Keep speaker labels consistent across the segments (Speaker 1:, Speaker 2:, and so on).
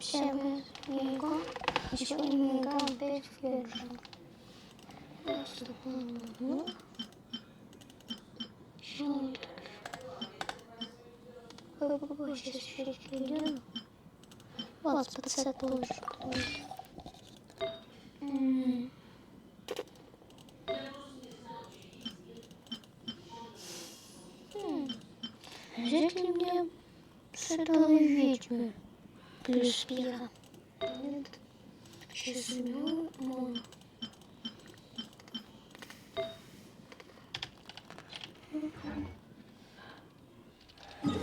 Speaker 1: Всем не играл. И сегодня мы играем опять в геншин. Ну, попробуй сейчас перейдем. Вот, под сет лучше. Взять ли мне с этого ведьмы плюс пира? Нет. Сейчас возьму.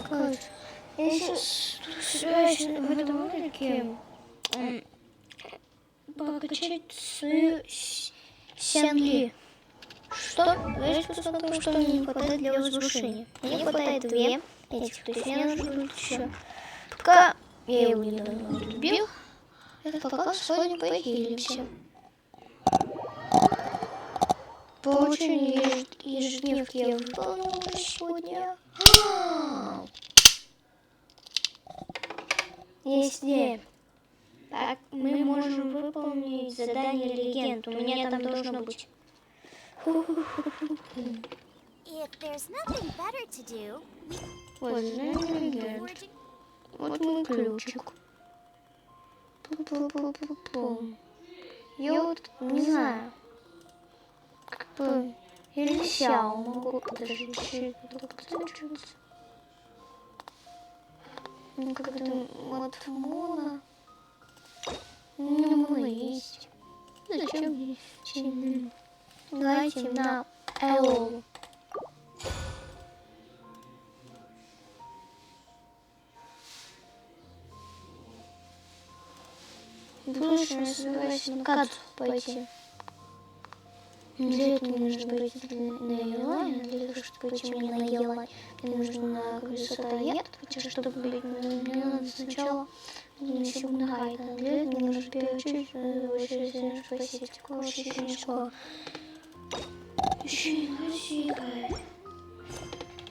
Speaker 1: Как? Я сейчас собираюсь в этом ролике покачать свою сямли. Что? Давайте посмотрим, что мне не хватает для возвышения. Мне хватает 2 этих, то есть мне нужно будет еще. Пока я его недавно убил, пока сходим похилимся. Получение ежедневки я выполнила сегодня. Есть идея. Так, мы можем выполнить задание легенд. У меня там должно быть. Вот, знаем легенд. Вот мой ключик. Я вот не знаю. Как бы или сяо могу подожди. Как-то вот мона. У меня мона есть. Зачем есть? Давайте на Эллу. Больше я собираюсь на Кадзу пойти. Для этого мне нужно пойти на Елань, а для того, чтобы пойти мне на Елань, мне нужно на колесо Таед, хотя чтобы быть, мне надо сначала на Сигунагайт, а для этого мне нужно в первую очередь спросить, какого вообще еще не школа. Еще не красивая.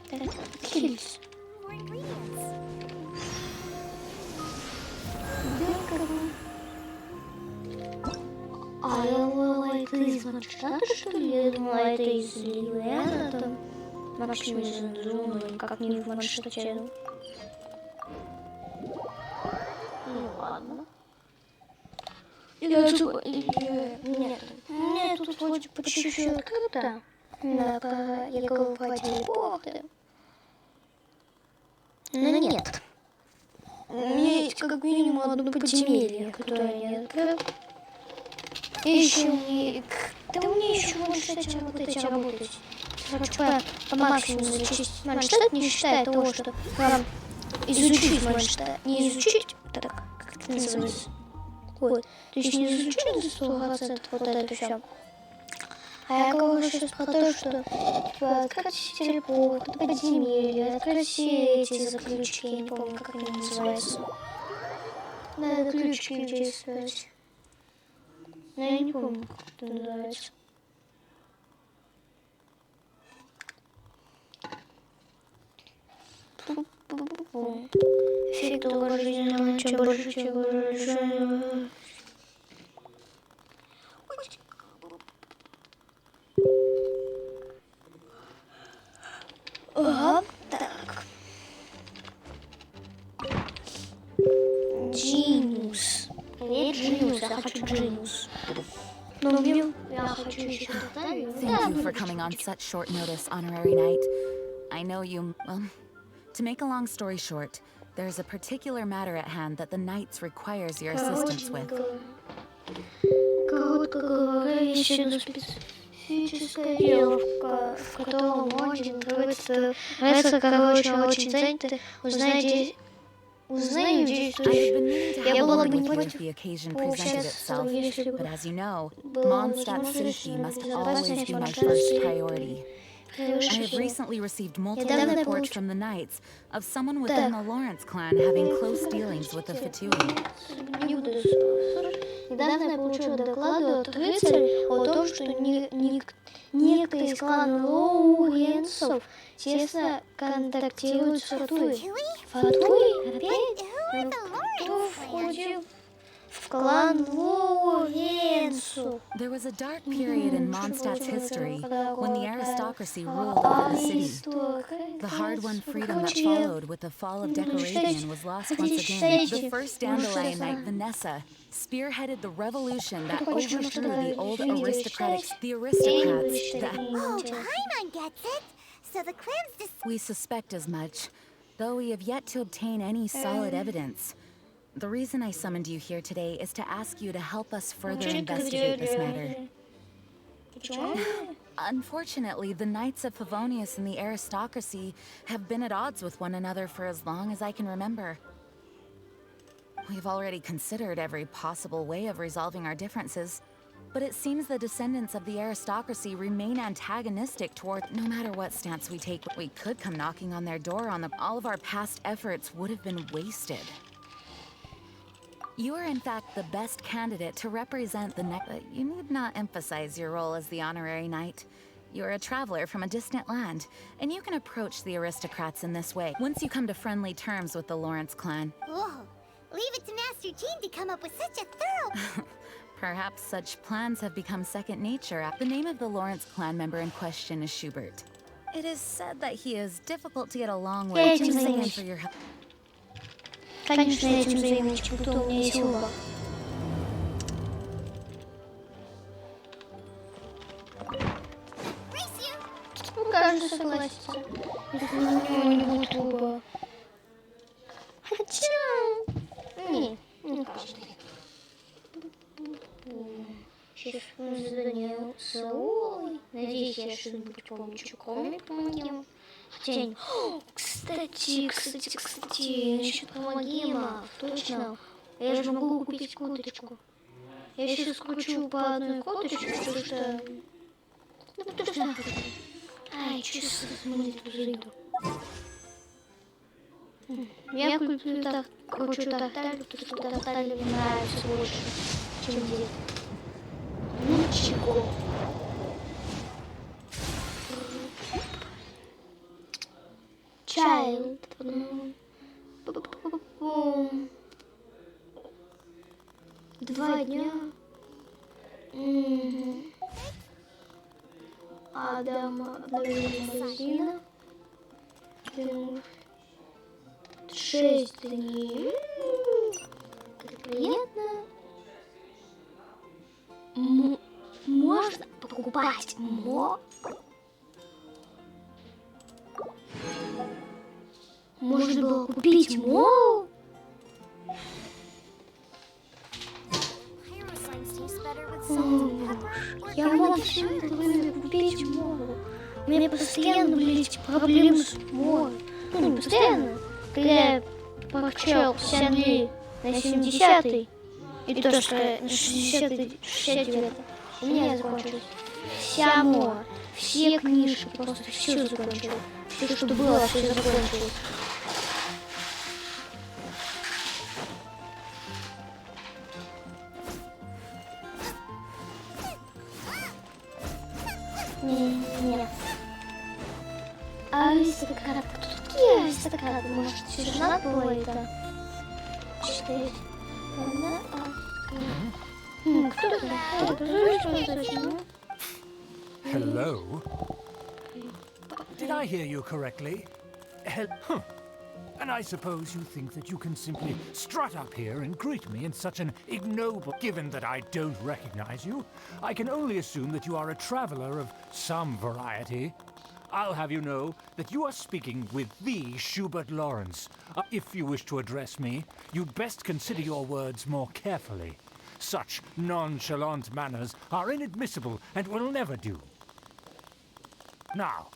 Speaker 1: Так, хильс. А я думала, это из Манштата, что ли? Я думала, это из Ливена там. Вообще не думаю, как не в Манштате. Ну ладно. Нет, нет, тут вроде по чуть-чуть открыто. Да, я говорю по телепорты. Но нет. У меня есть как минимум одно подземелье, которое я не открыл. И еще мне... Да у меня еще Манштате работать. Хочу по максимуму зачистить Манштат, не считая того, что вам изучить Манштат. Не изучить, так, как это называется? Вот. То есть не изучить до 100% вот это все. А я говорю сейчас про то, что типа, открыть телепорт, подземелье, открыть все эти заключки, я не помню, как они называются. Надо ключики здесь искать. Но я не помню, как это называется. Эффект долгожительного, чем больше, чем больше. Ага, так. Джинус. Нет, Джинус, я хочу Джинус.
Speaker 2: Thank you for coming on such short notice, Honorary Knight. I know you, well, to make a long story short, there's a particular matter at hand that the Knights requires your assistance with.
Speaker 1: Коротко говоря, есть одно специфическое дело, в котором очень нравится, очень занято, Узнаю действующих. Я была бы не против поучаствовать, если бы
Speaker 2: but as you know,
Speaker 1: была
Speaker 2: Mondstadt's
Speaker 1: возможность
Speaker 2: safety must always
Speaker 1: безопасность
Speaker 2: be my
Speaker 1: Mondstadt's
Speaker 2: first priority. I have
Speaker 1: всего.
Speaker 2: recently received multiple
Speaker 1: Недавно
Speaker 2: reports from the Knights of someone within the Lawrence clan having close dealings with the Fatui.
Speaker 1: Не буду слушать. Недавно я получила доклады от рыцарей о том, что некто из клана Лоуренсов тесно контактирует с Фатуей. Фатуей? Опять? Кто входил в клан Лоренцо?
Speaker 2: There was a dark period in Mondstadt's history when the aristocracy ruled over the city. The hard-won freedom that followed with the fall of Decoravian was lost once again. The first Dandelion Knight, Vanessa, spearheaded the revolution that overthrew the old aristocrats.
Speaker 3: Oh, Paimon gets it. So the clans
Speaker 2: We suspect as much, though we have yet to obtain any solid evidence. The reason I summoned you here today is to ask you to help us further investigate this matter. Unfortunately, the Knights of Favonius and the aristocracy have been at odds with one another for as long as I can remember. We've already considered every possible way of resolving our differences, but it seems the descendants of the aristocracy remain antagonistic toward no matter what stance we take. We could come knocking on their door all of our past efforts would have been wasted. You are in fact the best candidate to represent the but you need not emphasize your role as the honorary knight. You are a traveler from a distant land, and you can approach the aristocrats in this way once you come to friendly terms with the Lawrence clan.
Speaker 3: Whoa. Leave it to Master Jean to come up with such a thorough...
Speaker 2: Perhaps such plans have become second nature. The name of the Lawrence clan member in question is Schubert. It is said that he is difficult to get along with. For your help.
Speaker 1: Конечно, этим займусь, кто у меня есть выбор. Каждый согласится. Если на него не будет выбора. Хотя... Не каждый. Сейчас задание с Аулой. Надеюсь, я что-нибудь помню, кроме помогим. Хотя... Кстати, насчет помогима. Точно. Я же могу купить курточку. Я сейчас кручу по одной курточке, потому что... Ну, потому что... Ай, что с молитву зайду. Я кручу тарталью, потому что тарталью мне нравится больше, чем дед. Ничего. Child. 2 дня. Адам обновление магазина. 6 дней. Как приятно. Можно покупать Можно было купить мол? Я мог все это время купить мол. У меня постоянно были эти проблемы с мол. Ну, не постоянно. Когда я покачал 52 на 70-й, и то, что на 60-й, 69-й, у меня закончилась вся мова, все книжки, просто все закончилось. Все, что было, все закончилось. Нет. Аристократ. Кто такие аристократы? Может, все же надо было это читать? Кто это?
Speaker 4: Hello? Did I hear you correctly? And I suppose you think that you can simply strut up here and greet me in such an ignoble... Given that I don't recognize you, I can only assume that you are a traveler of some variety. I'll have you know that you are speaking with the Schubert Lawrence. If you wish to address me, you'd best consider your words more carefully. Such nonchalant manners are inadmissible and will never do. Now,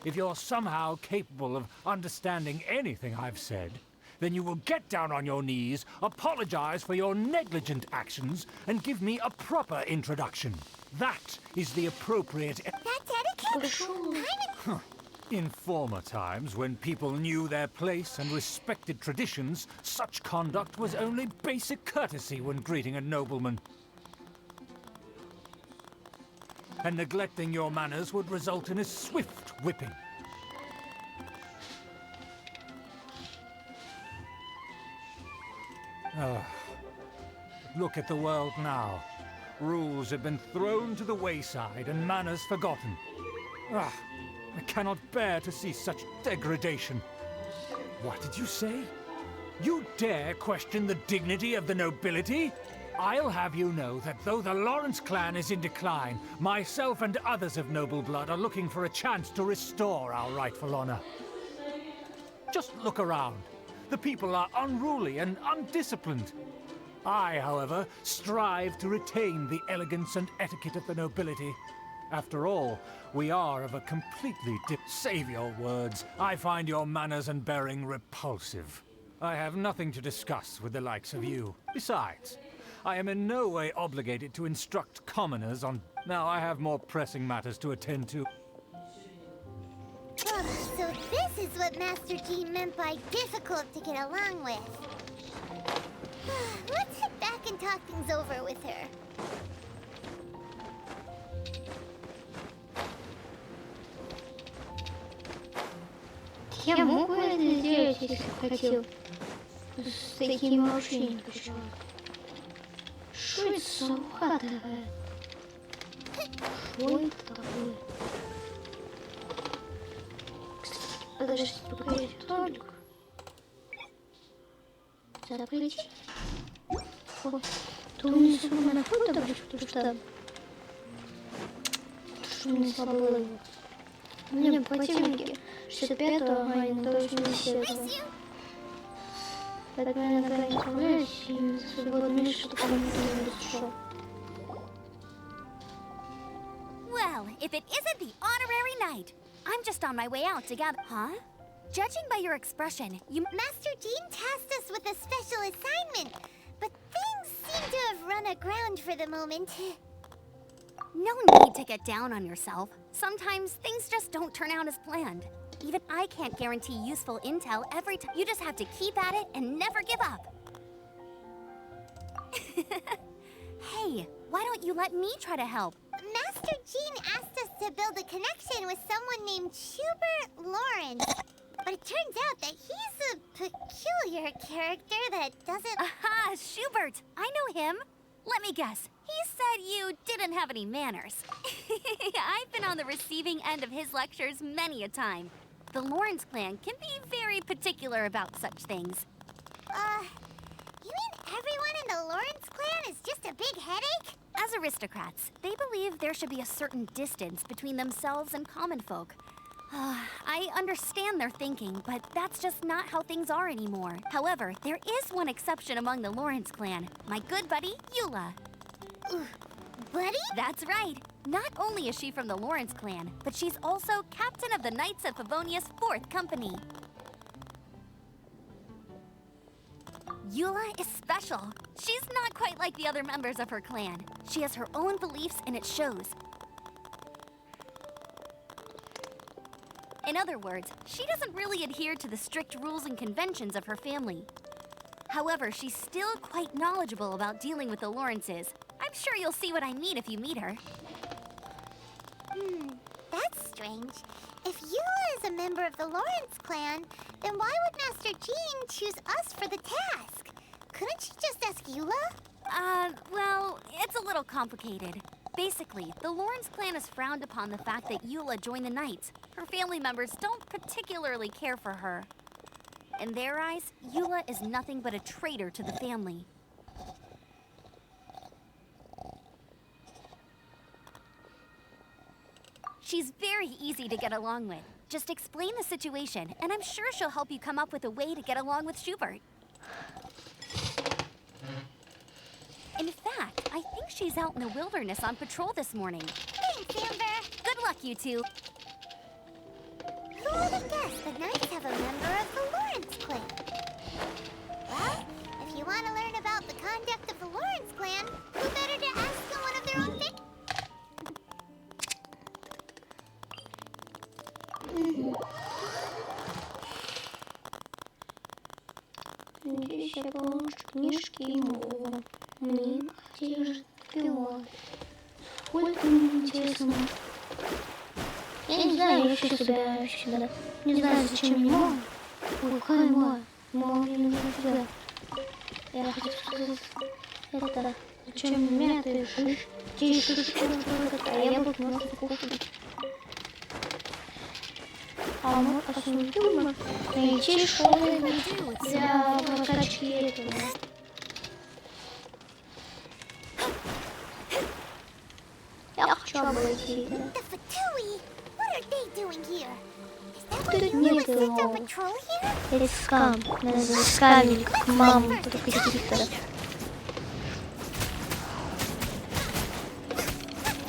Speaker 4: if you're somehow capable of understanding anything I've said, then you will get down on your knees, apologize for your negligent actions, and give me a proper introduction. That is the appropriate...
Speaker 3: That's etiquette?
Speaker 4: In former times, when people knew their place and respected traditions, such conduct was only basic courtesy when greeting a nobleman. And neglecting your manners would result in a swift whipping. Look at the world now. Rules have been thrown to the wayside and manners forgotten. I cannot bear to see such degradation. What did you say? You dare question the dignity of the nobility? I'll have you know that though the Lawrence clan is in decline, myself and others of noble blood are looking for a chance to restore our rightful honor. Just look around. The people are unruly and undisciplined. I, however, strive to retain the elegance and etiquette of the nobility. After all, we are of a completely Save your words. I find your manners and bearing repulsive. I have nothing to discuss with the likes of you. Besides, I am in no way obligated to instruct commoners on... Now I have more pressing matters to attend to.
Speaker 3: Oh, so this is what Master Jean meant by difficult to get along with. Let's head back and talk things over with her.
Speaker 1: Я мог бы это сделать, если хотел. С такими вообще не пришел. Что это за рука такая? Что это такое? Кстати, подожди, покажи столик. Запретить? О, то у меня сегодня на фото будет, потому что... Шумный слабый. У меня противники 65-го, а не до 80-го. Поэтому я иногда не справляюсь и за свободный, чтобы кому-то не разрешил.
Speaker 5: Well, if it isn't the honorary knight, I'm just on my way out to gather. Huh? Judging by your expression, you.
Speaker 3: Master Jean tasked us with a special assignment, but things seem to have run aground for the moment.
Speaker 5: No need to get down on yourself. Sometimes things just don't turn out as planned. Even I can't guarantee useful intel every time. You just have to keep at it and never give up. Hey, why don't you let me try to help?
Speaker 3: Master Jean asked us to build a connection with someone named Schubert Lawrence. But it turns out that he's a peculiar character that doesn't...
Speaker 5: Aha, Schubert! I know him. Let me guess. He said you didn't have any manners. I've been on the receiving end of his lectures many a time. The Lawrence clan can be very particular about such things.
Speaker 3: You mean everyone in the Lawrence clan is just a big headache?
Speaker 5: As aristocrats, they believe there should be a certain distance between themselves and common folk. I understand their thinking, but that's just not how things are anymore. However, there is one exception among the Lawrence clan, my good buddy, Eula.
Speaker 3: Buddy?
Speaker 5: That's right. Not only is she from the Lawrence clan, but she's also captain of the Knights of Favonia's 4th Company. Eula is special. She's not quite like the other members of her clan. She has her own beliefs and it shows. In other words, she doesn't really adhere to the strict rules and conventions of her family. However, she's still quite knowledgeable about dealing with the Lawrences. I'm sure you'll see what I mean if you meet her.
Speaker 3: That's strange. If Eula is a member of the Lawrence clan, then why would Master Jean choose us for the task? Couldn't she just ask Eula?
Speaker 5: Well, it's a little complicated. Basically, the Lawrence clan has frowned upon the fact that Eula joined the Knights. Her family members don't particularly care for her. In their eyes, Eula is nothing but a traitor to the family. She's very easy to get along with. Just explain the situation, and I'm sure she'll help you come up with a way to get along with Schubert. In fact, I think she's out in the wilderness on patrol this morning.
Speaker 3: Thanks, Amber.
Speaker 5: Good luck, you two.
Speaker 3: Who would have guessed the Knights have a member of the Lawrence clan? Well, if you want to learn about the conduct of the Lawrence clan, who better to ask than one of their own things?
Speaker 1: Здесь я получу книжки и мову. Мне хотелось пила. Сколько мне интересно. Я не знаю, я вообще собираюсь сюда. Не знаю, зачем мне мова. Какая мова? Мова мне нужна сюда. Я хочу это... Чем мятый жир? А я бы может купить. А мы посмотрим, найти что-нибудь для прокачки этого. Я хочу обойти.
Speaker 3: The Fatui? What are they doing here? Is that why
Speaker 1: Тут
Speaker 3: you
Speaker 1: нет
Speaker 3: were sent on
Speaker 1: его.
Speaker 3: patrol here?
Speaker 1: Это скам. Надо скамить, как маму тут каких-то.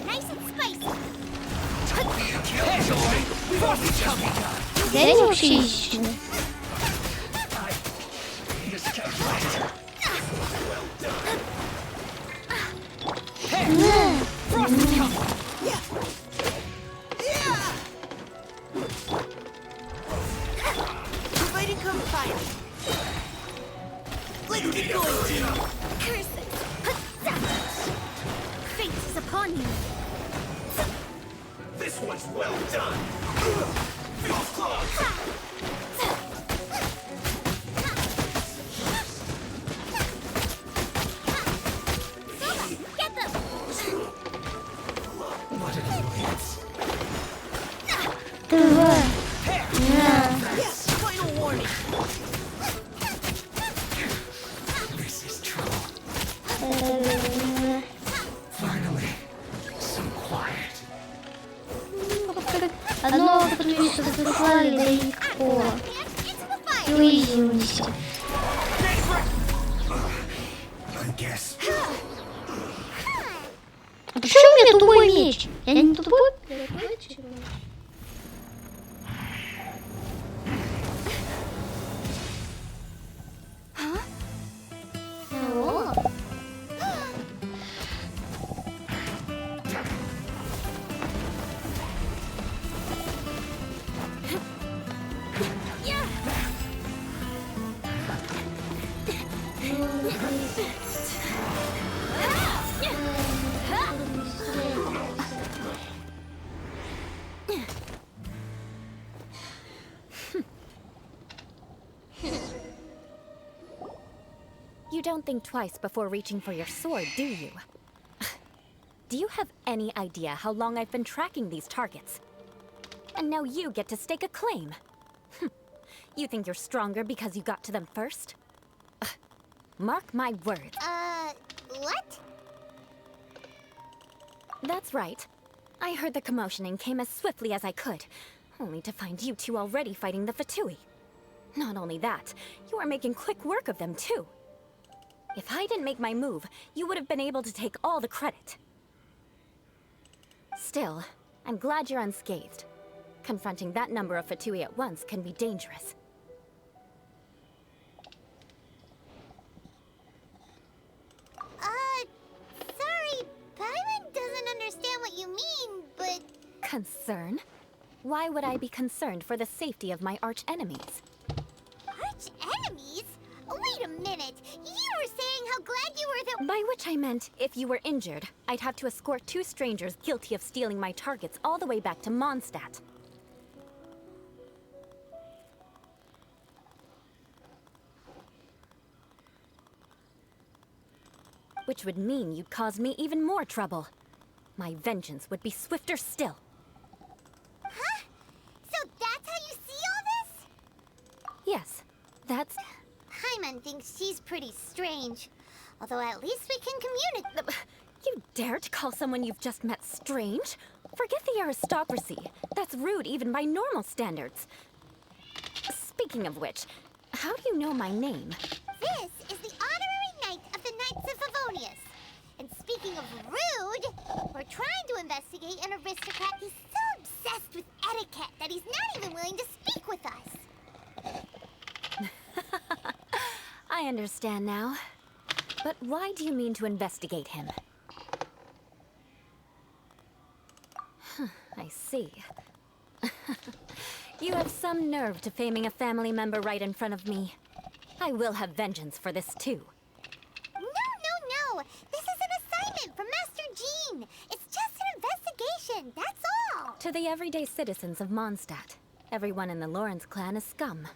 Speaker 3: Nice and spicy.
Speaker 1: Я не вообще изичный.
Speaker 6: Providing cover fire. Let's get going, team.
Speaker 3: Curses.
Speaker 5: Fate is upon you.
Speaker 7: This one's well done. Feel claws.
Speaker 3: Get them.
Speaker 7: What an annoyance.
Speaker 1: Давай.
Speaker 6: Yes, final warning.
Speaker 7: This is trouble. Finally, some quiet.
Speaker 1: Одно подписку заслали, да и легко.
Speaker 3: Into the fire.
Speaker 1: И уязвимости.
Speaker 7: I guess.
Speaker 1: А почему у меня тупой меч? Я не тупой? О.
Speaker 8: You don't think twice before reaching for your sword, do you? Do you have any idea how long I've been tracking these targets? And now you get to stake a claim. You think you're stronger because you got to them first? Mark my words.
Speaker 3: What?
Speaker 8: That's right. I heard the commotion and came as swiftly as I could, only to find you two already fighting the Fatui. Not only that, you are making quick work of them too. If I didn't make my move, you would have been able to take all the credit. Still, I'm glad you're unscathed. Confronting that number of Fatui at once can be dangerous.
Speaker 3: Sorry, Paimon doesn't understand what you mean, but...
Speaker 8: Concern? Why would I be concerned for the safety of my arch-enemies?
Speaker 3: Arch-enemies? Wait a minute! You were saying how glad you were that...
Speaker 8: By which I meant, if you were injured, I'd have to escort two strangers guilty of stealing my targets all the way back to Mondstadt. Which would mean you'd cause me even more trouble. My vengeance would be swifter still.
Speaker 3: Huh? So that's how you see all this?
Speaker 8: Yes, that's...
Speaker 3: Paimon thinks she's pretty strange. Although at least we can communicate...
Speaker 8: You dare to call someone you've just met strange? Forget the aristocracy. That's rude even by normal standards. Speaking of which, how do you know my name?
Speaker 3: This is the honorary knight of the Knights of Favonius. And speaking of rude, we're trying to investigate an aristocrat who's so obsessed with etiquette that he's not even willing to speak with us.
Speaker 8: I understand now. But why do you mean to investigate him? I see. You have some nerve to faming a family member right in front of me. I will have vengeance for this too.
Speaker 3: No. This is an assignment from Master Jean. It's just an investigation, that's all.
Speaker 8: To the everyday citizens of Mondstadt, everyone in the Lawrence clan is scum.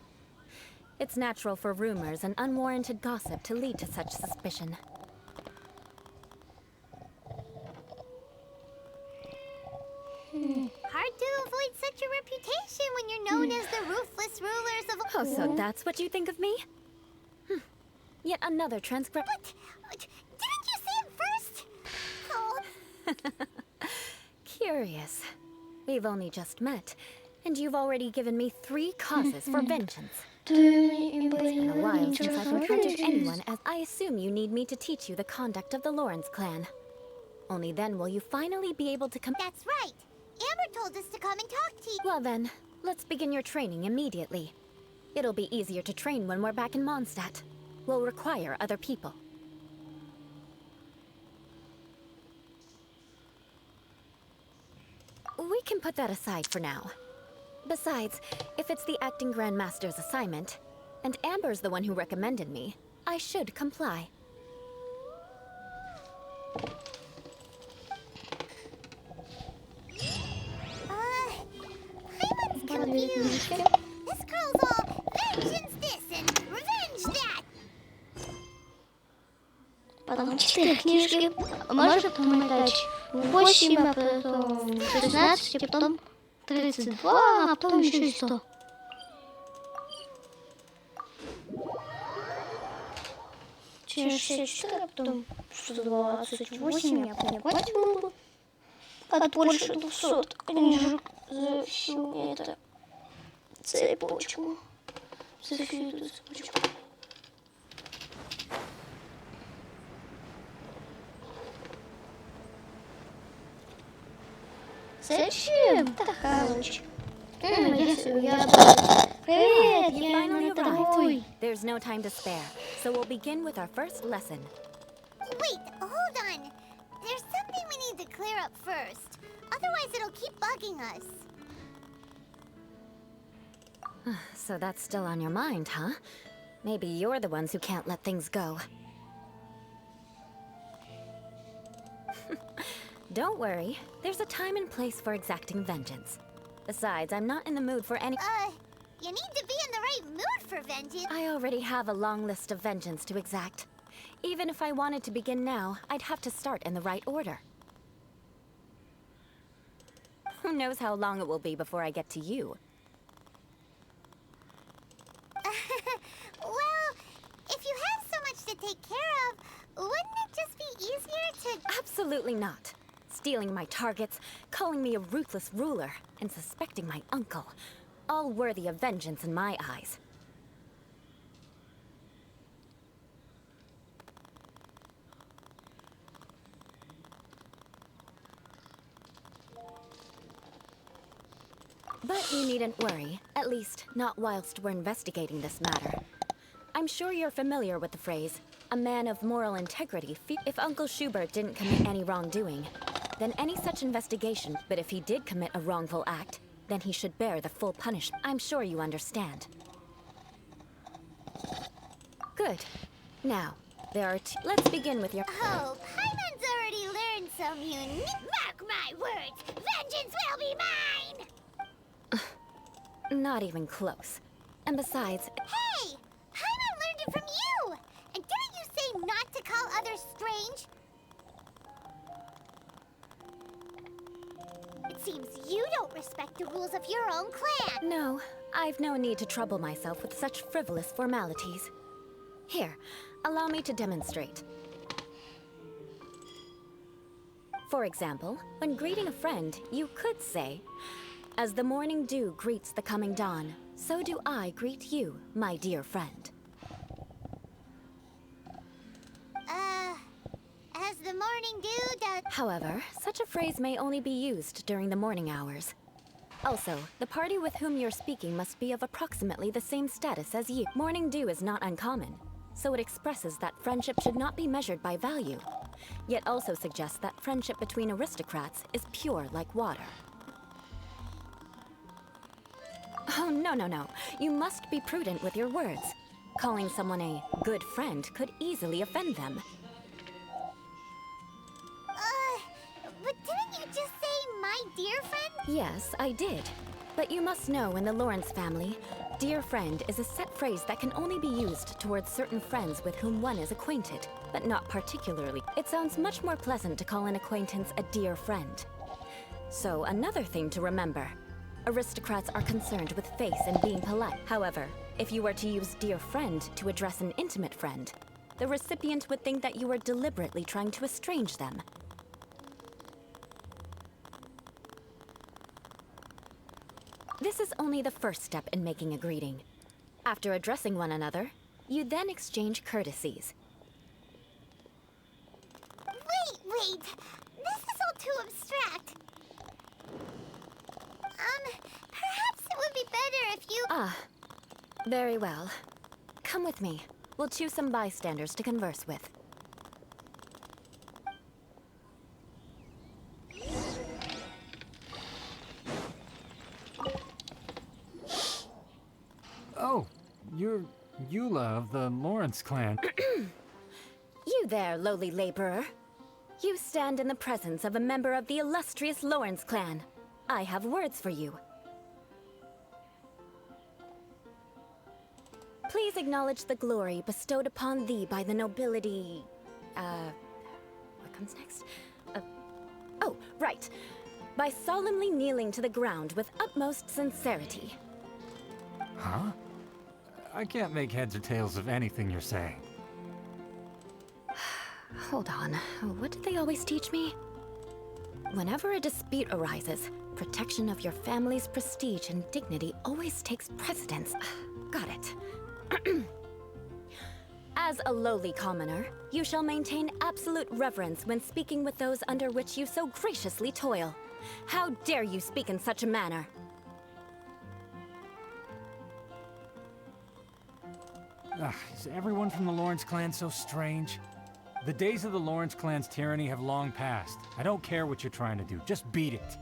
Speaker 8: It's natural for rumors and unwarranted gossip to lead to such suspicion.
Speaker 3: Hard to avoid such a reputation when you're known as the ruthless rulers of...
Speaker 8: Oh, so that's what you think of me? Yet another transcript.
Speaker 3: But didn't you say it first? Oh,
Speaker 8: Curious. We've only just met, and you've already given me 3 causes for vengeance. It's been a while since I've encountered anyone, as I assume you need me to teach you the conduct of the Lawrence clan. Only then will you finally be able to come.
Speaker 3: that's right. Amber told us to come and talk to you.
Speaker 8: Well then, let's begin your training immediately. It'll be easier to train when we're back in Mondstadt. We'll require other people. We can put that aside for now. Besides, if it's the acting Grandmaster's assignment, and Amber's the one who recommended me, I should comply.
Speaker 3: Hyman's confused. This girl's all vengeance this and revenge that.
Speaker 1: Потом 4 книжки, может потом опять 8, а потом 16, а потом 32, а потом еще и 100. Через 64, а потом 128, я понимать могу. От больше 200 книжек за всю эту цепочку. За всю эту цепочку. Зачем? Тахалыч. Если я... Привет,
Speaker 8: You
Speaker 1: я
Speaker 8: finally
Speaker 1: на
Speaker 8: arrived.
Speaker 1: тобой.
Speaker 8: There's no time to spare, so we'll begin with our first lesson.
Speaker 3: Wait, hold on. There's something we need to clear up first. Otherwise, it'll keep bugging us.
Speaker 8: So that's still on your mind, huh? Maybe you're the ones who can't let things go. Don't worry. There's a time and place for exacting vengeance. Besides, I'm not in the mood for any...
Speaker 3: You need to be in the right mood for vengeance.
Speaker 8: I already have a long list of vengeance to exact. Even if I wanted to begin now, I'd have to start in the right order. Who knows how long it will be before I get to you?
Speaker 3: Well, if you have so much to take care of, wouldn't it just be easier to...
Speaker 8: Absolutely not. Stealing my targets, calling me a ruthless ruler, and suspecting my uncle. All worthy of vengeance in my eyes. But you needn't worry, at least not whilst we're investigating this matter. I'm sure you're familiar with the phrase, a man of moral integrity. If Uncle Schubert didn't commit any wrongdoing, then any such investigation, but if he did commit a wrongful act, then he should bear the full punishment. I'm sure you understand. Good. Now, there are two. Let's begin with your...
Speaker 3: Oh, Hyman's already learned some unique... Mark my words, vengeance will be mine!
Speaker 8: Not even close. And besides...
Speaker 3: Hey! Hyman learned it from you! And didn't you say not to call others strange? It seems you don't respect the rules of your own clan.
Speaker 8: No, I've no need to trouble myself with such frivolous formalities. Here, allow me to demonstrate. For example, when greeting a friend, you could say, "As the morning dew greets the coming dawn, so do I greet you, my dear friend."
Speaker 3: As the morning dew does...
Speaker 8: However, such a phrase may only be used during the morning hours. Also, the party with whom you're speaking must be of approximately the same status as you. Morning dew is not uncommon, so it expresses that friendship should not be measured by value, yet also suggests that friendship between aristocrats is pure like water. Oh, no. You must be prudent with your words. Calling someone a good friend could easily offend them.
Speaker 3: But didn't you just say my dear friend?
Speaker 8: Yes, I did. But you must know in the Lawrence family, Dear friend is a set phrase that can only be used towards certain friends with whom one is acquainted, but not particularly. It sounds much more pleasant to call an acquaintance a dear friend. So, another thing to remember. Aristocrats are concerned with face and being polite. However, if you were to use dear friend to address an intimate friend, the recipient would think that you were deliberately trying to estrange them. This is only the first step in making a greeting. After addressing one another, you then exchange courtesies.
Speaker 3: Wait! This is all too abstract. Perhaps it would be better if you...
Speaker 8: Ah, very well. Come with me. We'll choose some bystanders to converse with.
Speaker 4: Oh, you're Eula of the Lawrence clan.
Speaker 8: You there, lowly laborer. You stand in the presence of a member of the illustrious Lawrence clan. I have words for you. Please acknowledge the glory bestowed upon thee by the nobility... what comes next? Oh, right. By solemnly kneeling to the ground with utmost sincerity.
Speaker 4: Huh? I can't make heads or tails of anything you're saying.
Speaker 8: Hold on. What did they always teach me? Whenever a dispute arises, protection of your family's prestige and dignity always takes precedence. Got it. As a lowly commoner, you shall maintain absolute reverence when speaking with those under which you so graciously toil. How dare you speak in such a manner?
Speaker 4: Is everyone from the Lawrence clan so strange? The days of the Lawrence clan's tyranny have long passed. I don't care what you're trying to do, just beat it.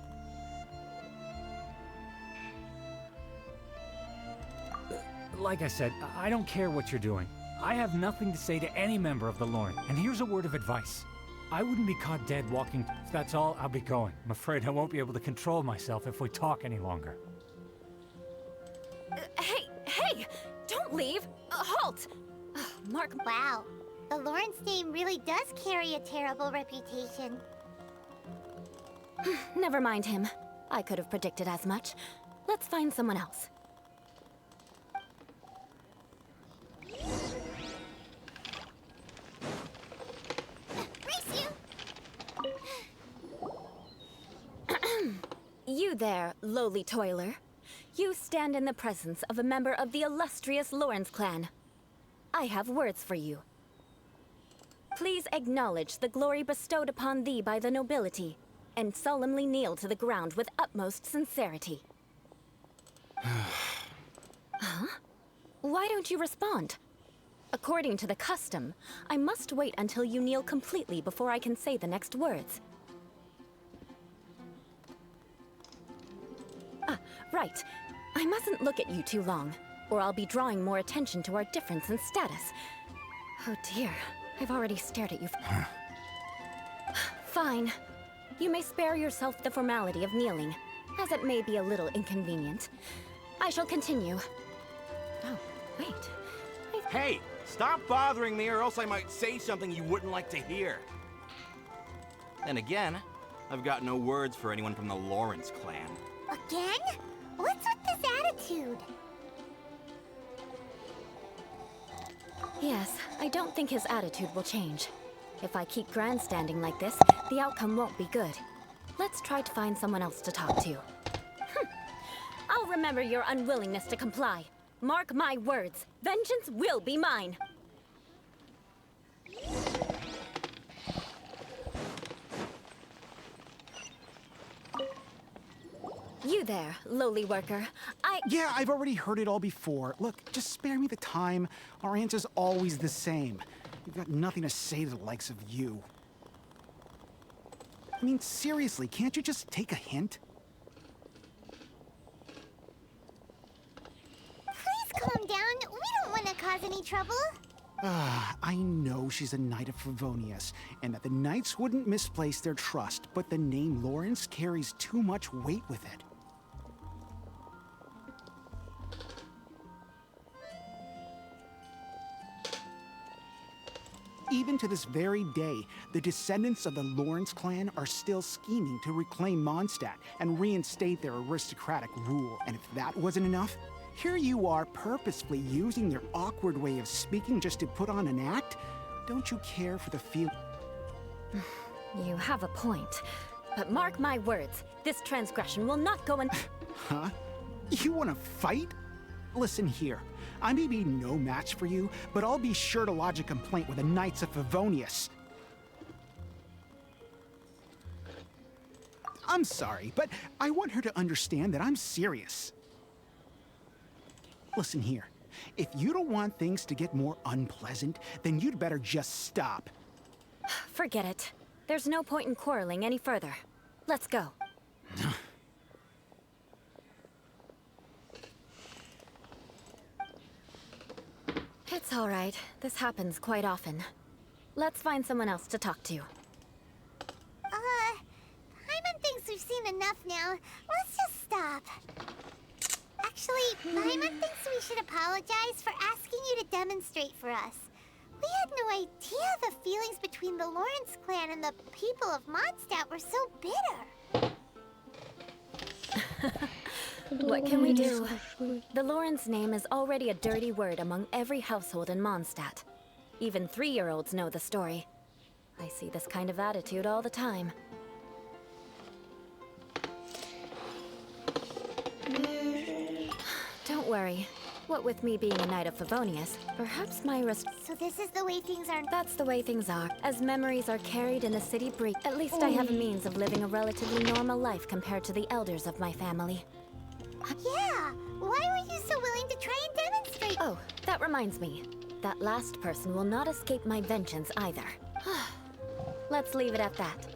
Speaker 4: Like I said, I don't care what you're doing. I have nothing to say to any member of the Lawrence, and here's a word of advice. I wouldn't be caught dead walking. If that's all, I'll be going. I'm afraid I won't be able to control myself if we talk any longer.
Speaker 8: Hey! Don't leave! Halt! Mark...
Speaker 3: Wow, the Lawrence name really does carry a terrible reputation.
Speaker 8: Never mind him. I could have predicted as much. Let's find someone else.
Speaker 3: Race you!
Speaker 8: You there, lowly toiler. You stand in the presence of a member of the illustrious Lawrence clan. I have words for you. Please acknowledge the glory bestowed upon thee by the nobility, and solemnly kneel to the ground with utmost sincerity. Huh? Why don't you respond? According to the custom, I must wait until you kneel completely before I can say the next words. Right. I mustn't look at you too long, or I'll be drawing more attention to our difference in status. Oh dear, I've already stared at you. Fine. You may spare yourself the formality of kneeling, as it may be a little inconvenient. I shall continue. Oh, wait.
Speaker 9: Hey, stop bothering me or else I might say something you wouldn't like to hear. Then again, I've got no words for anyone from the Lawrence clan.
Speaker 3: Again? What's with this attitude?
Speaker 8: Yes, I don't think his attitude will change. If I keep grandstanding like this, the outcome won't be good. Let's try to find someone else to talk to. I'll remember your unwillingness to comply. Mark my words, vengeance will be mine. You there, lowly worker.
Speaker 10: Yeah, I've already heard it all before. Look, just spare me the time. Our answer's always the same. We've got nothing to say to the likes of you. I mean, seriously, can't you just take a hint?
Speaker 3: Please calm down. We don't want to cause any trouble.
Speaker 10: I know she's a Knight of Favonius, and that the Knights wouldn't misplace their trust, but the name Lawrence carries too much weight with it. Even to this very day, the descendants of the Lawrence clan are still scheming to reclaim Mondstadt and reinstate their aristocratic rule. And if that wasn't enough, here you are purposefully using their awkward way of speaking just to put on an act? Don't you care for the feel?
Speaker 8: You have a point. But mark my words, this transgression will not go un-
Speaker 10: Huh? You want to fight? Listen here. I may be no match for you, but I'll be sure to lodge a complaint with the Knights of Favonius. I'm sorry, but I want her to understand that I'm serious. Listen here. If you don't want things to get more unpleasant, then you'd better just stop.
Speaker 8: Forget it. There's no point in quarreling any further. Let's go. It's all right. This happens quite often. Let's find someone else to talk to.
Speaker 3: Paimon thinks we've seen enough now. Let's just stop. Actually, Paimon thinks we should apologize for asking you to demonstrate for us. We had no idea the feelings between the Lawrence clan and the people of Mondstadt were so bitter.
Speaker 8: What can we do? The Lawrence name is already a dirty word among every household in Mondstadt. Even 3-year-olds know the story. I see this kind of attitude all the time. Don't worry. What with me being a Knight of Favonius, perhaps my
Speaker 3: So this is the way things are.
Speaker 8: That's the way things are. As memories are carried in the city breach, at least I have a means of living a relatively normal life compared to the elders of my family.
Speaker 3: Yeah! Why were you so willing to try and demonstrate?
Speaker 8: Oh, that reminds me. That last person will not escape my vengeance either. Let's leave it at that.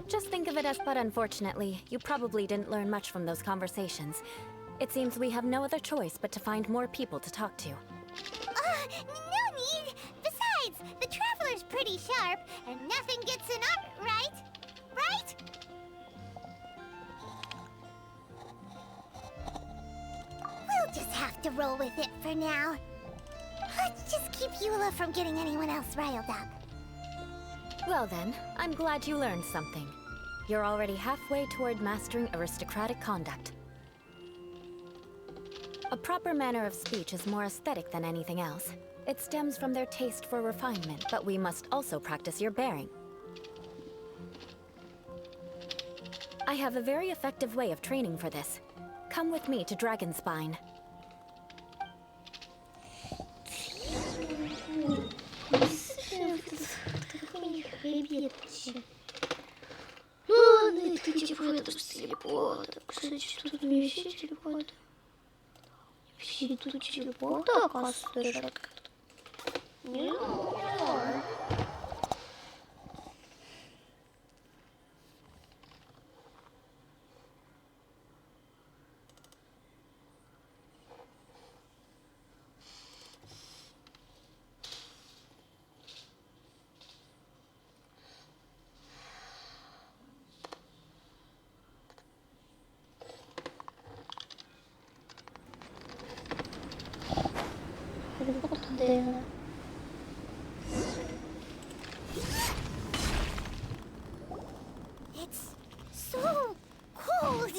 Speaker 8: Just think of it as, but unfortunately, you probably didn't learn much from those conversations. It seems we have no other choice but to find more people to talk to.
Speaker 3: No need! Besides, the Traveler's pretty sharp, and nothing gets in up, right? Right? We'll just have to roll with it for now. Let's just keep Eula from getting anyone else riled up.
Speaker 8: Well then, I'm glad you learned something. You're already halfway toward mastering aristocratic conduct. A proper manner of speech is more aesthetic than anything else. It stems from their taste for refinement, but we must also practice your bearing. I have a very effective way of training for this. Come with me to Dragonspine.
Speaker 1: Ну, это типа это с телепорта. Кстати, тут у меня все телепорты. Все тут телепорты, оказывается. Не знаю.
Speaker 3: It's so cold.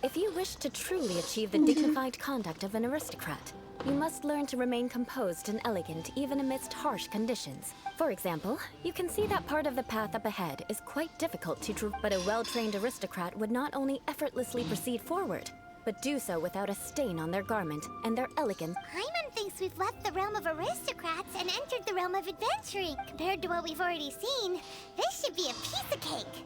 Speaker 8: If you wish to truly achieve the dignified conduct of an aristocrat, you must learn to remain composed and elegant even amidst harsh conditions. For example, you can see that part of the path up ahead is quite difficult to traverse, but a well-trained aristocrat would not only effortlessly proceed forward, but do so without a stain on their garment and their elegant.
Speaker 3: Paimon thinks we've left the realm of aristocrats and entered the realm of adventuring. Compared to what we've already seen, this should be a piece of cake.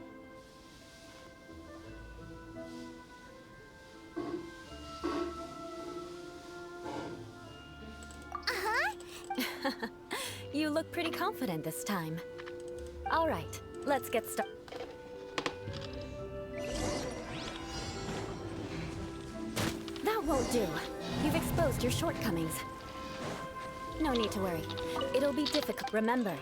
Speaker 8: You look pretty confident this time. All right, let's get started. That won't do. You've exposed your shortcomings. No need to worry. It'll be difficult. Remember.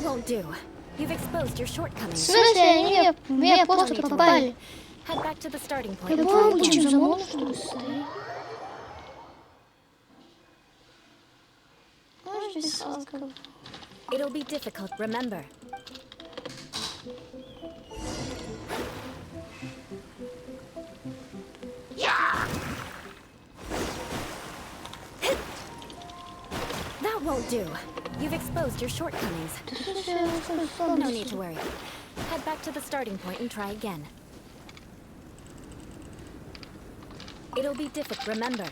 Speaker 8: won't do. You've exposed your
Speaker 1: В
Speaker 8: shortcomings.
Speaker 1: смысле, они меня просто попали?
Speaker 8: Head back to the starting point
Speaker 1: Я
Speaker 8: and try
Speaker 1: помню,
Speaker 8: again.
Speaker 1: чем за монстр стоит. Может, здесь салка?
Speaker 8: It'll be difficult, remember. That won't do. You've exposed your shortcomings. No need to worry. Head back to the starting point and try again. It'll be difficult, remember.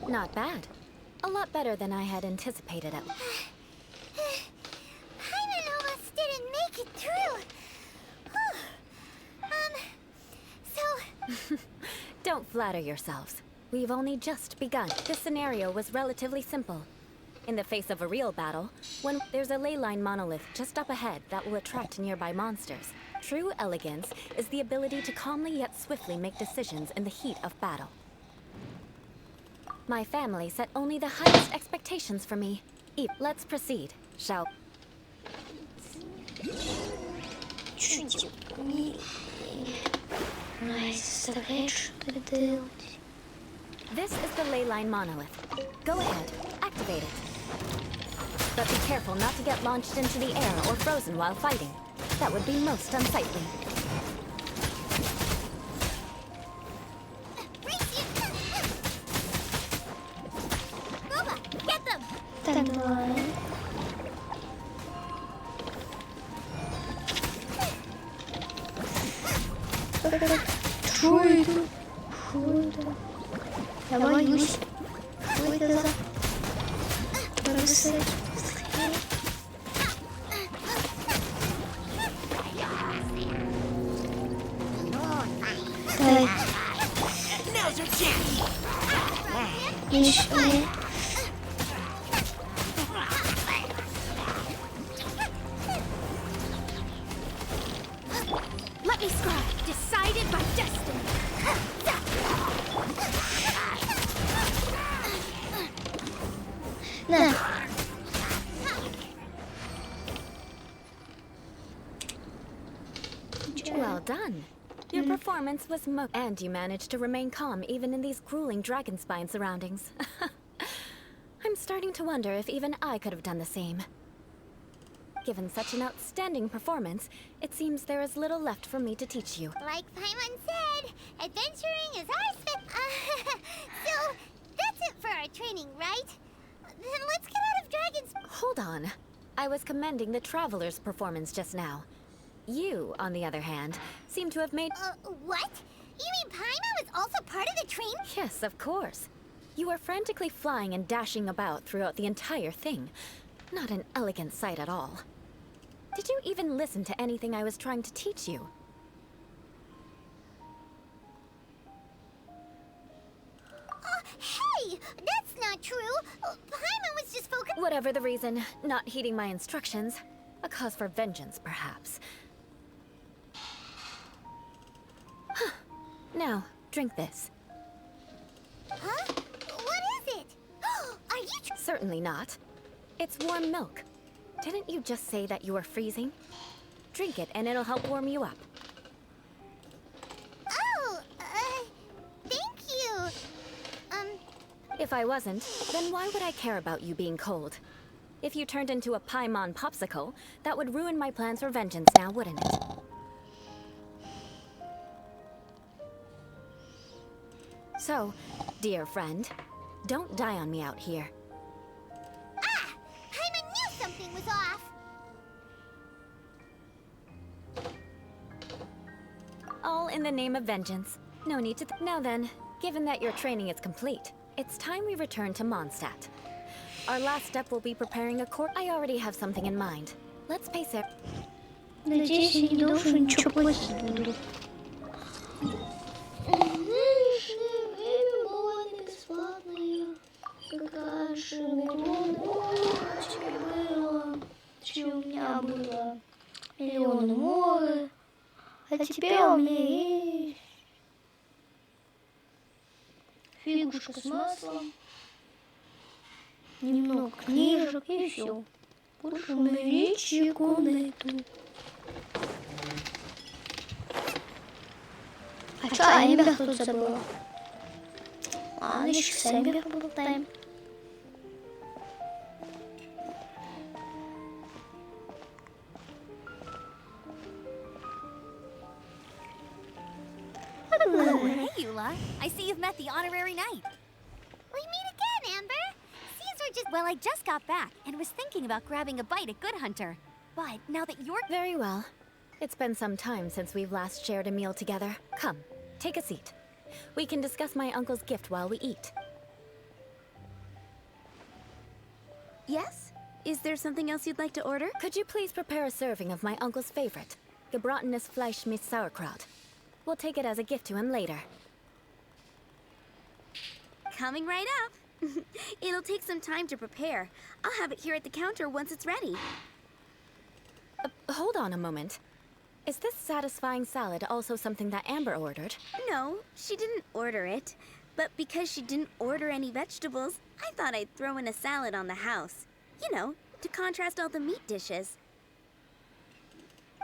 Speaker 8: Not bad. A lot better than I had anticipated it.
Speaker 3: Paimon almost didn't make it through. So...
Speaker 8: Don't flatter yourselves. We've only just begun. This scenario was relatively simple. In the face of a real battle, when there's a ley line monolith just up ahead that will attract nearby monsters. True elegance is the ability to calmly yet swiftly make decisions in the heat of battle. My family set only the highest expectations for me. Let's proceed, shall
Speaker 1: Чё делать? Ай, заставляешь что-то делать.
Speaker 8: This is the ley line monolith. Go ahead, activate it. But be careful not to get launched into the air or frozen while fighting. That would be most unsightly.
Speaker 3: Boba, get them!
Speaker 1: Так, давай. Что это? Что это? Я боюсь. Что это за... Крысы? Давай.
Speaker 6: Now's your chance.
Speaker 1: Еще.
Speaker 5: Let me scribe. Decided by destiny.
Speaker 1: На.
Speaker 8: Well done. Your performance was and you managed to remain calm even in these grueling dragon spine surroundings. I'm starting to wonder if even I could have done the same. Given such an outstanding performance, it seems there is little left for me to teach you.
Speaker 3: Like Paimon said, adventuring is our so, that's it for our training, right? Then let's get out of Dragon's...
Speaker 8: Hold on. I was commending the Traveler's performance just now. You, on the other hand, seem to have made...
Speaker 3: What? You mean Paimon was also part of the train?
Speaker 8: Yes, of course. You were frantically flying and dashing about throughout the entire thing. Not an elegant sight at all. Did you even listen to anything I was trying to teach you?
Speaker 3: Hey! That's not true! Paimon was just focused...
Speaker 8: Whatever the reason, not heeding my instructions. A cause for vengeance, perhaps. Now, drink this.
Speaker 3: Huh? What is it? Are you...
Speaker 8: Certainly not. It's warm milk. Didn't you just say that you were freezing? Drink it and it'll help warm you up.
Speaker 3: Oh, thank you.
Speaker 8: If I wasn't, then why would I care about you being cold? If you turned into a Paimon popsicle, that would ruin my plans for vengeance now, wouldn't it? So, dear friend, don't die on me out here.
Speaker 3: Ah! Paimon knew something was off!
Speaker 8: All in the name of vengeance. No need to now then, given that your training is complete, It's time we return to Mondstadt. Our last step will be preparing a court. I already have something in mind. Let's pace it.
Speaker 1: Надеюсь, я не должен ничего плохим буду. Время было не бесплатное, как раньше миллионы было, чем у меня было миллионы море, а теперь у меня есть фигушка с маслом, немного книжек и все. Больше у меня ничего нету. А что Эмбер тут забыла? А, еще с Эмбер поболтаем.
Speaker 5: Hey, Eula. I see you've met the honorary knight.
Speaker 3: We meet again, Amber. Seems we're just...
Speaker 5: Well, I just got back and was thinking about grabbing a bite at Good Hunter. But now that you're...
Speaker 8: Very well. It's been some time since we've last shared a meal together. Come, take a seat. We can discuss my uncle's gift while we eat.
Speaker 11: Yes? Is there something else you'd like to order?
Speaker 8: Could you please prepare a serving of my uncle's favorite, gebratenes Fleisch mit Sauerkraut? We'll take it as a gift to him later.
Speaker 11: Coming right up. It'll take some time to prepare. I'll have it here at the counter once it's ready.
Speaker 8: Hold on a moment. Is this satisfying salad also something that Amber ordered?
Speaker 11: No, she didn't order it. But because she didn't order any vegetables, I thought I'd throw in a salad on the house. You know, to contrast all the meat dishes.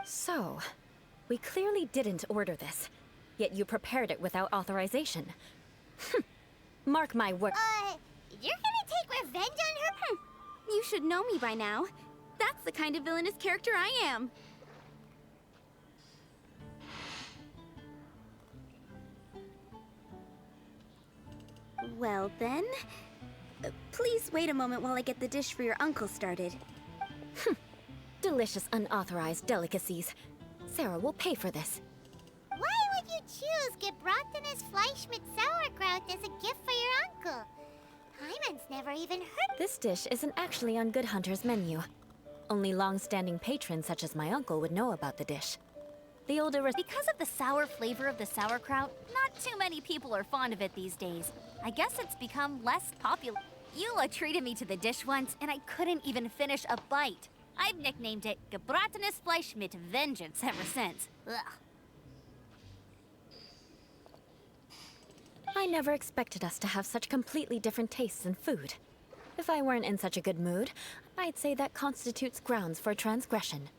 Speaker 8: So, we clearly didn't order this, yet you prepared it without authorization. Mark my word.
Speaker 3: You're gonna take revenge on her?
Speaker 11: You should know me by now. That's the kind of villainous character I am. Well then, please wait a moment while I get the dish for your uncle started.
Speaker 8: Delicious unauthorized delicacies. Sarah will pay for this.
Speaker 3: Why would you choose gebratenes Fleisch mit Sauerkraut as a gift for your uncle? Hyman's never even heard.
Speaker 8: This dish isn't actually on Good Hunter's menu. Only long-standing patrons such as my uncle would know about the dish. The older...
Speaker 5: Because of the sour flavor of the sauerkraut, not too many people are fond of it these days. I guess it's become less popular. Eula treated me to the dish once, and I couldn't even finish a bite. I've nicknamed it gebratenes Fleisch mit Vengeance ever since. Ugh.
Speaker 8: I never expected us to have such completely different tastes in food. If I weren't in such a good mood, I'd say that constitutes grounds for transgression.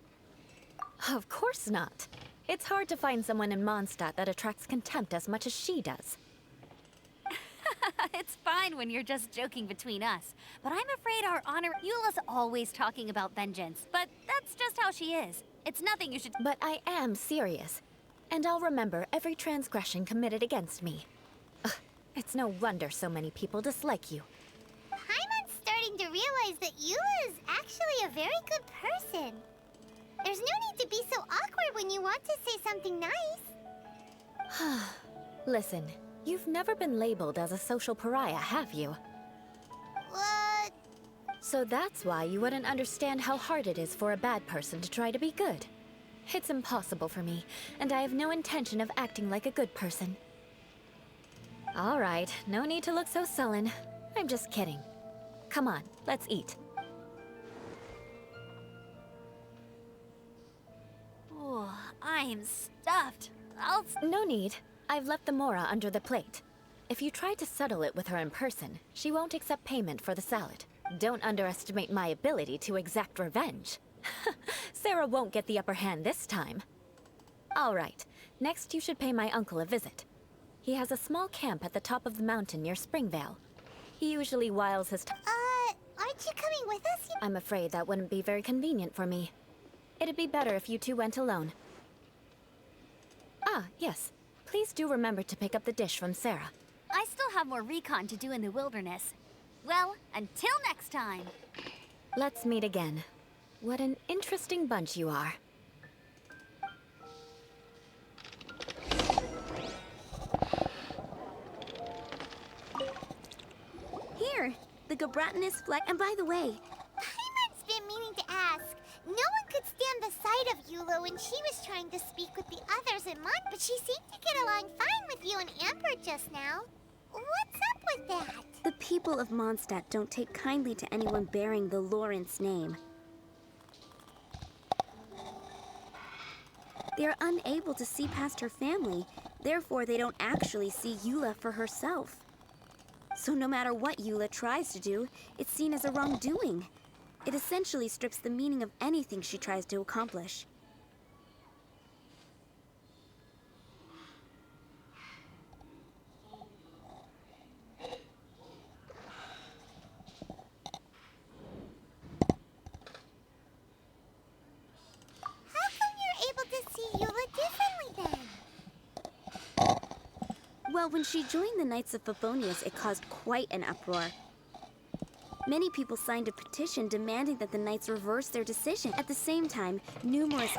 Speaker 8: Of course not. It's hard to find someone in Mondstadt that attracts contempt as much as she does.
Speaker 5: It's fine when you're just joking between us, but I'm afraid our honor... Eula's always talking about vengeance, but that's just how she is. It's nothing you should...
Speaker 8: But I am serious, and I'll remember every transgression committed against me. Ugh, it's no wonder so many people dislike you.
Speaker 3: Hyman's starting to realize that Eula is actually a very good person. There's no need to be so awkward when you want to say something nice.
Speaker 8: Listen, you've never been labeled as a social pariah, have you?
Speaker 3: What?
Speaker 8: So that's why you wouldn't understand how hard it is for a bad person to try to be good. It's impossible for me, and I have no intention of acting like a good person. All right, no need to look so sullen. I'm just kidding. Come on, let's eat.
Speaker 5: Oh, I'm stuffed.
Speaker 8: No need. I've left the mora under the plate. If you try to settle it with her in person, she won't accept payment for the salad. Don't underestimate my ability to exact revenge. Sarah won't get the upper hand this time. All right, next you should pay my uncle a visit. He has a small camp at the top of the mountain near Springvale. He usually whiles his time.
Speaker 3: Aren't you coming with us?
Speaker 8: I'm afraid that wouldn't be very convenient for me. It'd be better if you two went alone. Ah, yes. Please do remember to pick up the dish from Sarah.
Speaker 5: I still have more recon to do in the wilderness. Well, until next time.
Speaker 8: Let's meet again. What an interesting bunch you are.
Speaker 11: the Gabratinus fleck. And by the way,
Speaker 3: Paimon's been meaning to ask. No one could stand the sight of Eula when she was trying to speak with the others in Mont, but she seemed to get along fine with you and Amber just now. What's up with that?
Speaker 11: the people of Mondstadt don't take kindly to anyone bearing the Lawrence name. They are unable to see past her family, therefore they don't actually see Eula for herself. So no matter what Eula tries to do, it's seen as a wrongdoing. It essentially strips the meaning of anything she tries to accomplish.
Speaker 3: How come you're able to see Eula differently then?
Speaker 11: Well, when she joined the Knights of Favonius, it caused quite an uproar. Many people signed a petition demanding that the Knights reverse their decision. At the same time, numerous...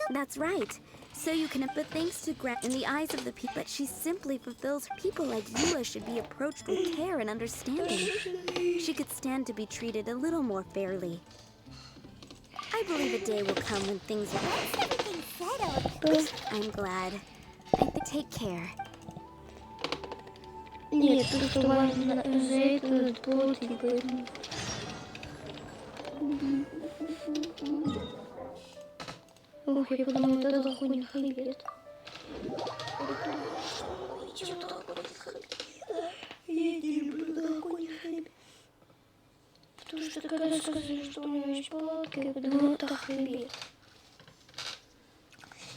Speaker 11: That's right. So you can... But thanks to Grant, in the eyes of the people, but she simply fulfills... People like Eula should be approached with care and understanding. She could stand to be treated a little more fairly. I believe a day will come when things will...
Speaker 3: Once everything's settled,
Speaker 11: I'm glad. Take care.
Speaker 1: Нет, просто важно за это надо платить, поэтому... Ох, я подумала, это драконий хребет. Я не люблю драконий хребет. Потому что когда сказали, что у него есть палатка, я подумала, это хребет.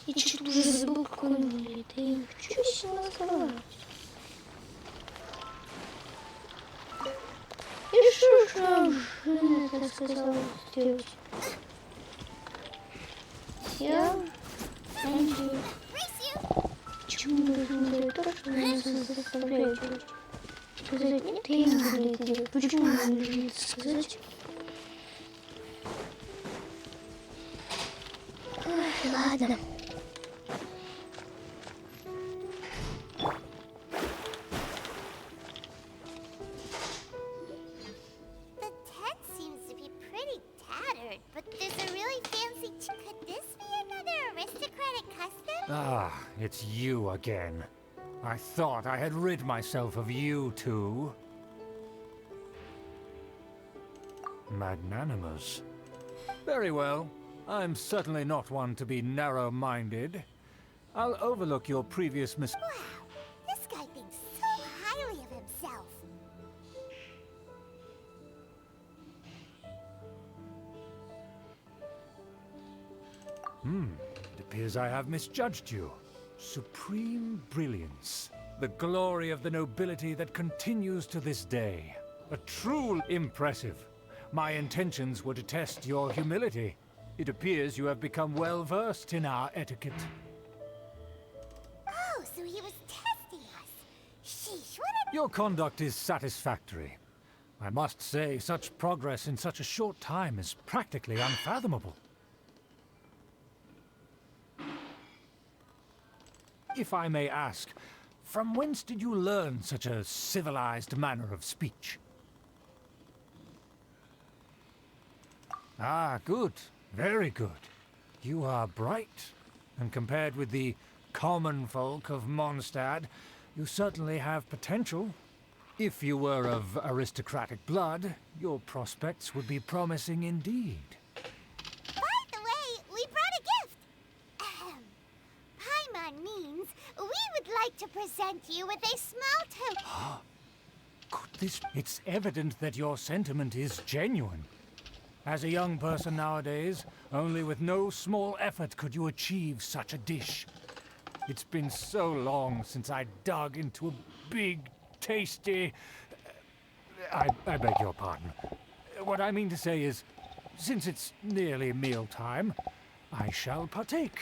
Speaker 1: И что-то уже забыл, какой он выглядит. Я не хочу сильно разговаривать. И что же это сказала сделать? Я надеюсь. Почему вы должны делать то, что нас заставляют делать? Сказать нет, я не буду это делать. Почему вы должны это сказать? Ой, ладно.
Speaker 3: the tent seems to be pretty tattered, but there's a really fancy... Could this be another aristocratic custom?
Speaker 4: Ah, it's you again. I thought I had rid myself of you two. Magnanimous. Very well. I'm certainly not one to be narrow-minded. I'll overlook your previous mis-
Speaker 3: Wow, this guy thinks so highly of himself.
Speaker 4: It appears I have misjudged you. Supreme brilliance. The glory of the nobility that continues to this day. A true impressive. My intentions were to test your humility. It appears you have become well versed in our etiquette.
Speaker 3: Oh, so he was testing us. Sheesh, what a...
Speaker 4: Your conduct is satisfactory. I must say, such progress in such a short time is practically unfathomable. If I may ask, from whence did you learn such a civilized manner of speech? Ah, good. Very good. You are bright, and compared with the common folk of Mondstadt, you certainly have potential. If you were of aristocratic blood, your prospects would be promising indeed.
Speaker 3: By the way, we brought a gift. Paimon means we would like to present you with a small token.
Speaker 4: Could this... It's evident that your sentiment is genuine. As a young person nowadays, only with no small effort could you achieve such a dish. It's been so long since I dug into a big, tasty... I beg your pardon. What I mean to say is, since it's nearly mealtime, I shall partake.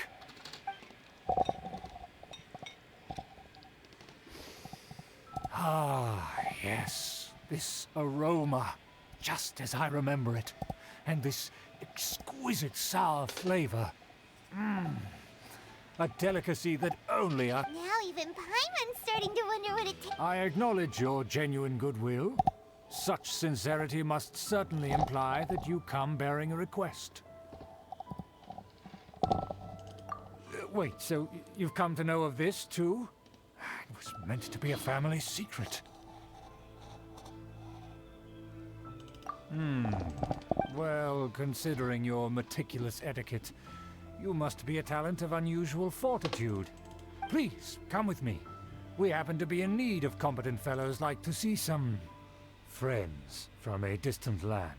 Speaker 4: Ah, yes, this aroma, just as I remember it. And this exquisite sour flavor. A delicacy that only
Speaker 3: Now even Paimon's starting to wonder what it tastes.
Speaker 4: I acknowledge your genuine goodwill. Such sincerity must certainly imply that you come bearing a request. Wait, so you've come to know of this, too? It was meant to be a family secret. Well, considering your meticulous etiquette, you must be a talent of unusual fortitude. Please, come with me. We happen to be in need of competent fellows like to see some friends from a distant land.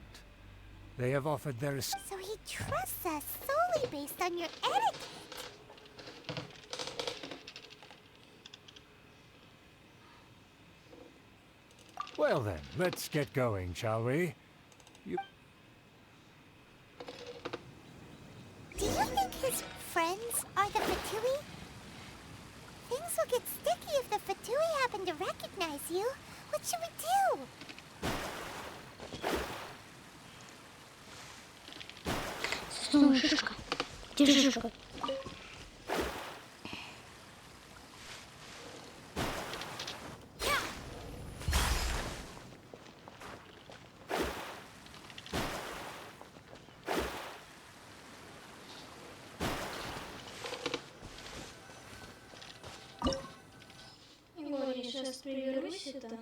Speaker 4: They have offered their...
Speaker 3: So he trusts us solely based on your etiquette.
Speaker 4: Well then, let's get going, shall we?
Speaker 3: Do you think his friends are the Fatui? Things will get sticky if the Fatui happen to recognize you. What should we do?
Speaker 1: Снова шишка. Держи шишку.
Speaker 12: Егор, сейчас приберусь это.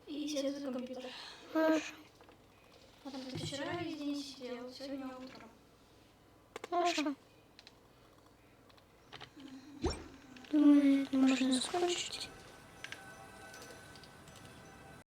Speaker 12: И сяду за компьютер.
Speaker 1: Хорошо.
Speaker 12: Потому что вчера весь день сидел, сегодня утром.
Speaker 1: Хорошо. Думаю, можно закончить.